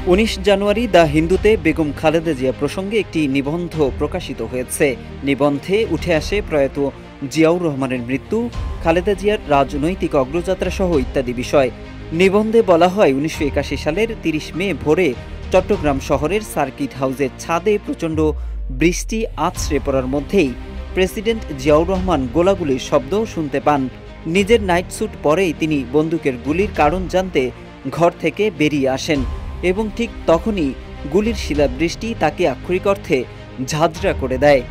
19 জানুয়ারি the হিন্দুতে Begum Khaleda Zia প্রসঙ্গে একটি নিবন্ধ প্রকাশিত হয়েছে। নিবন্ধে উঠে আসে প্রয়াত জিয়াউর রহমানের মৃত্যু, খালেদা জিয়ার রাজনৈতিক অগ্রযাত্রা সহ ইত্যাদি বিষয়। নিবন্ধে বলা হয় 1981 সালের 30 মে ভোরে চট্টগ্রাম শহরের সার্কিট হাউসের ছাদে প্রচণ্ড বৃষ্টি আছড়ে পড়ার মধ্যেই প্রেসিডেন্ট জিয়াউর রহমান গোলাগুলির শব্দ শুনতে পান। নিজের নাইট স্যুট পরেই তিনি বন্দুকের গুলির কারণ জানতে ঘর থেকে বেরিয়ে আসেন এবং ঠিক তখনই গুলির শিলাবৃষ্টি তাকে আক্ষরিক অর্থে ঝাঁঝরা করে দেয়।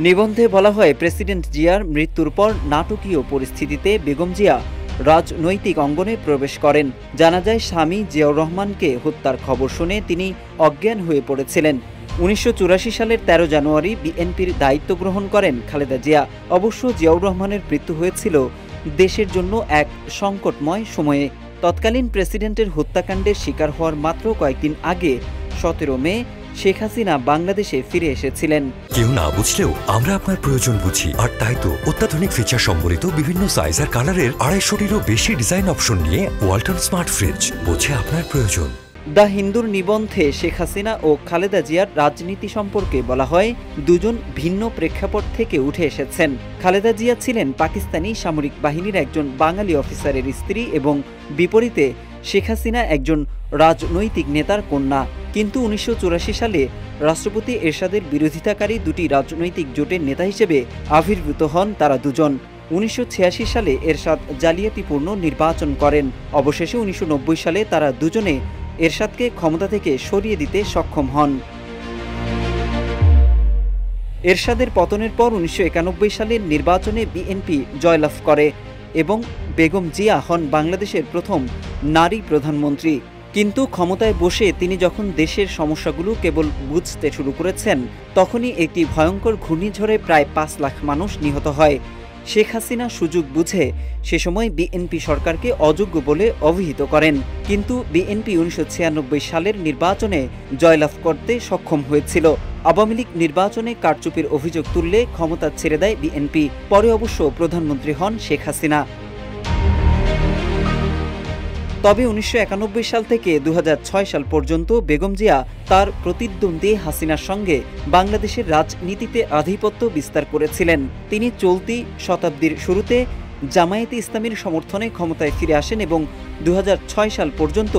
নিবন্ধে বলা হয়, প্রেসিডেন্ট জিয়ার মৃত্যুর পর নাটকীয় পরিস্থিতিতে বেগম জিয়া রাজনৈতিক অঙ্গনে প্রবেশ করেন। জানা যায়, স্বামী জিয়াউর রহমানকে হত্যার খবর শুনে তিনি অজ্ঞান হয়ে পড়েছিলেন। 1984 সালের 13 জানুয়ারি বিএনপির দায়িত্ব গ্রহণ করেন খালেদা জিয়া। অবশ্য জিয়াউর রহমানের মৃত্যু হয়েছিল দেশের জন্য এক সংকটময় সময়ে। তৎকালীন প্রেসিডেন্টের হত্যাকাণ্ডের শিকার হওয়ার মাত্র কয়েকদিন আগে 17 মে শেখ হাসিনা বাংলাদেশে ফিরে এসেছিলেন। কেউ না বুঝলেও আমরা আপনার প্রয়োজন বুঝি, আর তাই তো অত্যাধুনিক ফিচার সম্বলিত বিভিন্ন সাইজ আর কালারের 250-টিরও বেশি ডিজাইন অপশন নিয়ে ওয়ালটন স্মার্ট ফ্রিজ বোঝে আপনার প্রয়োজন। দ্য হিন্দুর নিবন্ধে শেখ হাসিনা ও খালেদা জিয়ার রাজনীতি সম্পর্কে বলা হয়, দুজন ভিন্ন প্রেক্ষাপট থেকে উঠে এসেছেন। খালেদা জিয়া ছিলেন পাকিস্তানি সামরিক বাহিনীর একজন বাঙালি অফিসারের স্ত্রী এবং বিপরীতে শেখ হাসিনা একজন রাজনৈতিক নেতার কন্যা। কিন্তু 1984 সালে রাষ্ট্রপতি এরশাদের বিরোধিতাকারী দুটি রাজনৈতিক জোটের নেতা হিসেবে আবির্ভূত হন তারা দুজন। 1986 সালে এরশাদ জালিয়াতিপূর্ণ নির্বাচন করেন। অবশেষে 1990 সালে তারা দুজনে এরশাদকে ক্ষমতা থেকে সরিয়ে দিতে সক্ষম হন। এরশাদের পতনের পর 1991 সালের নির্বাচনে বিএনপি জয়লাভ করে এবং বেগম জিয়া হন বাংলাদেশের প্রথম নারী প্রধানমন্ত্রী। কিন্তু ক্ষমতায় বসে তিনি যখন দেশের সমস্যাগুলো কেবল বুঝতে শুরু করেছেন, তখনই একটি ভয়ঙ্কর ঘূর্ণিঝড়ে প্রায় 5 লাখ মানুষ নিহত হয়। শেখ হাসিনা সুযোগ বুঝে সে সময় বিএনপি সরকারকে অযোগ্য বলে অভিহিত করেন। কিন্তু বিএনপি 1996 সালের নির্বাচনে জয়লাভ করতে সক্ষম হয়েছিল। আওয়ামী লীগ নির্বাচনে কারচুপির অভিযোগ তুললে ক্ষমতা ছেড়ে দেয় বিএনপি। পরে অবশ্য প্রধানমন্ত্রী হন শেখ হাসিনা। তবে 1991 সাল থেকে 2006 সাল পর্যন্ত বেগম জিয়া তার প্রতিদ্বন্দ্বী হাসিনার সঙ্গে বাংলাদেশের রাজনীতিতে আধিপত্য বিস্তার করেছিলেন। তিনি চলতি শতাব্দীর শুরুতে জামায়াতে ইসলামীর সমর্থনে ক্ষমতায় ফিরে আসেন এবং 2006 সাল পর্যন্ত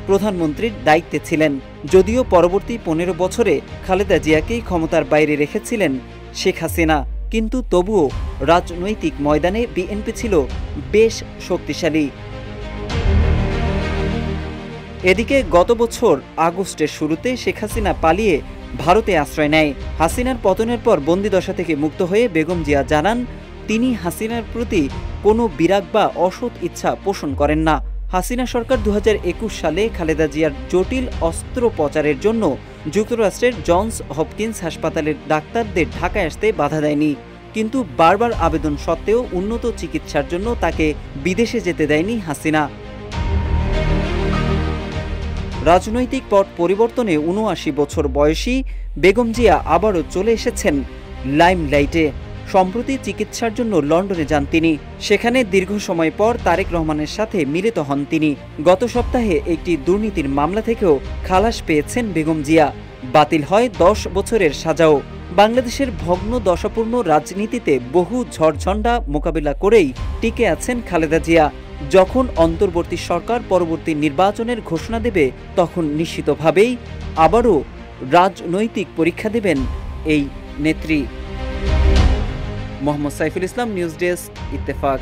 প্রধানমন্ত্রীর দায়িত্বে ছিলেন। যদিও পরবর্তী 15 বছরে খালেদা জিয়াকেই ক্ষমতার বাইরে রেখেছিলেন শেখ হাসিনা, কিন্তু তবুও রাজনৈতিক ময়দানে বিএনপি ছিল বেশ শক্তিশালী। এদিকে গত বছর আগস্টের শুরুতে শেখ হাসিনা পালিয়ে ভারতে আশ্রয় নেয়। হাসিনার পতনের পর বন্দিদশা থেকে মুক্ত হয়ে বেগম জিয়া জানান, তিনি হাসিনার প্রতি কোনো বিরাগ বা অসৎ ইচ্ছা পোষণ করেন না। হাসিনা সরকার 2021 সালে খালেদা জিয়ার জটিল অস্ত্রোপচারের জন্য যুক্তরাষ্ট্রের জনস হপকিন্স হাসপাতালের ডাক্তারদের ঢাকায় আসতে বাধা দেয়নি, কিন্তু বারবার আবেদন সত্ত্বেও উন্নত চিকিৎসার জন্য তাকে বিদেশে যেতে দেয়নি হাসিনা। রাজনৈতিক পট পরিবর্তনে 79 বছর বয়সী বেগম জিয়া আবারও চলে এসেছেন লাইমলাইটে। সম্প্রতি চিকিৎসার জন্য লন্ডনে যান তিনি। সেখানে দীর্ঘ সময় পর তারেক রহমানের সাথে মিলিত হন তিনি। গত সপ্তাহে একটি দুর্নীতির মামলা থেকেও খালাস পেয়েছেন বেগম জিয়া। বাতিল হয় 10 বছরের সাজাও। বাংলাদেশের ভগ্ন দশাপূর্ণ রাজনীতিতে বহু ঝড়ঝণ্ডা মোকাবিলা করেই টিকে আছেন খালেদা জিয়া। যখন অন্তর্বর্তী সরকার পরবর্তী নির্বাচনের ঘোষণা দেবে, তখন নিশ্চিতভাবেই আবারও রাজনৈতিক পরীক্ষা দেবেন এই নেত্রী। Mohammad Saiful Islam, news desk, Ittefaq.